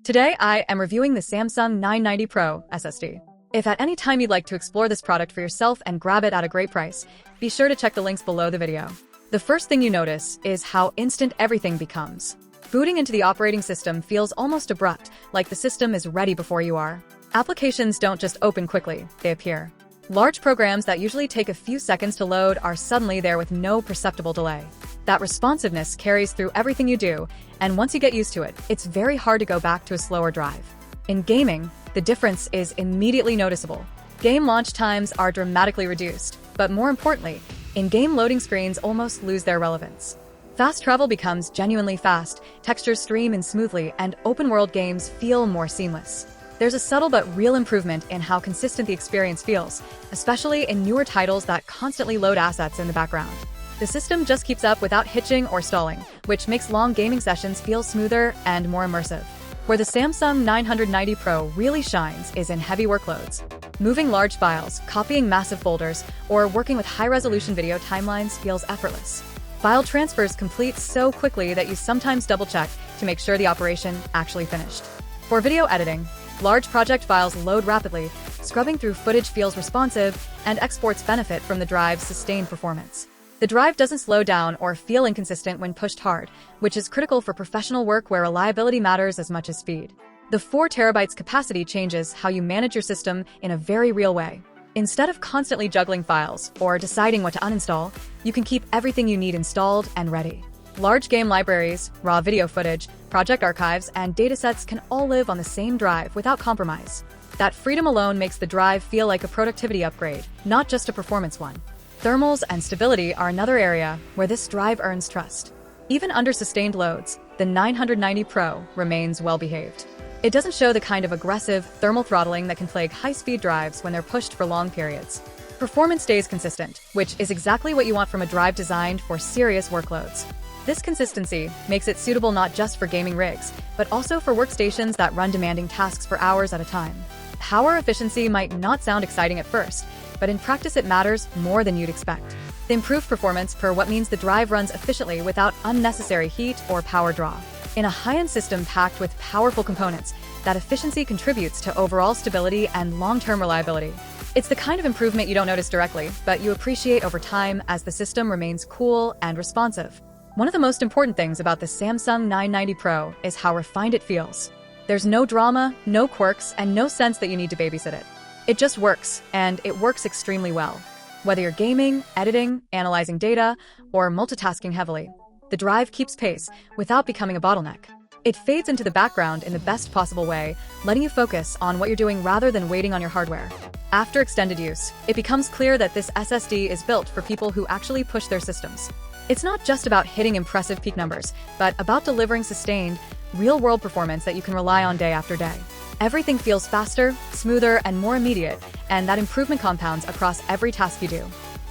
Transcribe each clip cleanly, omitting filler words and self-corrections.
Today, I am reviewing the Samsung 990 Pro SSD. If at any time you'd like to explore this product for yourself and grab it at a great price, be sure to check the links below the video. The first thing you notice is how instant everything becomes. Booting into the operating system feels almost abrupt, like the system is ready before you are. Applications don't just open quickly, they appear. Large programs that usually take a few seconds to load are suddenly there with no perceptible delay. That responsiveness carries through everything you do, and once you get used to it, it's very hard to go back to a slower drive. In gaming, the difference is immediately noticeable. Game launch times are dramatically reduced, but more importantly, in-game loading screens almost lose their relevance. Fast travel becomes genuinely fast, textures stream in smoothly, and open-world games feel more seamless. There's a subtle but real improvement in how consistent the experience feels, especially in newer titles that constantly load assets in the background. The system just keeps up without hitching or stalling, which makes long gaming sessions feel smoother and more immersive. Where the Samsung 990 Pro really shines is in heavy workloads. Moving large files, copying massive folders, or working with high-resolution video timelines feels effortless. File transfers complete so quickly that you sometimes double-check to make sure the operation actually finished. For video editing, large project files load rapidly, scrubbing through footage feels responsive, and exports benefit from the drive's sustained performance. The drive doesn't slow down or feel inconsistent when pushed hard, which is critical for professional work where reliability matters as much as speed. The 4 terabytes capacity changes how you manage your system in a very real way. Instead of constantly juggling files or deciding what to uninstall, you can keep everything you need installed and ready. Large game libraries, raw video footage, project archives, and datasets can all live on the same drive without compromise. That freedom alone makes the drive feel like a productivity upgrade, not just a performance one. Thermals and stability are another area where this drive earns trust. Even under sustained loads, the 990 Pro remains well-behaved. It doesn't show the kind of aggressive thermal throttling that can plague high-speed drives when they're pushed for long periods. Performance stays consistent, which is exactly what you want from a drive designed for serious workloads. This consistency makes it suitable not just for gaming rigs, but also for workstations that run demanding tasks for hours at a time. Power efficiency might not sound exciting at first, but in practice it matters more than you'd expect. The improved performance per watt means the drive runs efficiently without unnecessary heat or power draw. In a high-end system packed with powerful components, that efficiency contributes to overall stability and long-term reliability. It's the kind of improvement you don't notice directly, but you appreciate over time as the system remains cool and responsive. One of the most important things about the Samsung 990 Pro is how refined it feels. There's no drama, no quirks, and no sense that you need to babysit it. It just works, and it works extremely well. Whether you're gaming, editing, analyzing data, or multitasking heavily, the drive keeps pace without becoming a bottleneck. It fades into the background in the best possible way, letting you focus on what you're doing rather than waiting on your hardware. After extended use, it becomes clear that this SSD is built for people who actually push their systems. It's not just about hitting impressive peak numbers, but about delivering sustained, real-world performance that you can rely on day after day. Everything feels faster, smoother, and more immediate, and that improvement compounds across every task you do.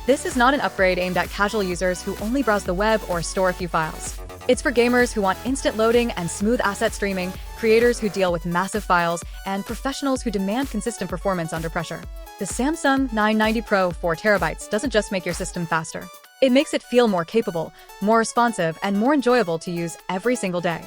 This is not an upgrade aimed at casual users who only browse the web or store a few files. It's for gamers who want instant loading and smooth asset streaming, creators who deal with massive files, and professionals who demand consistent performance under pressure. The Samsung 990 Pro 4 terabytes doesn't just make your system faster. It makes it feel more capable, more responsive, and more enjoyable to use every single day.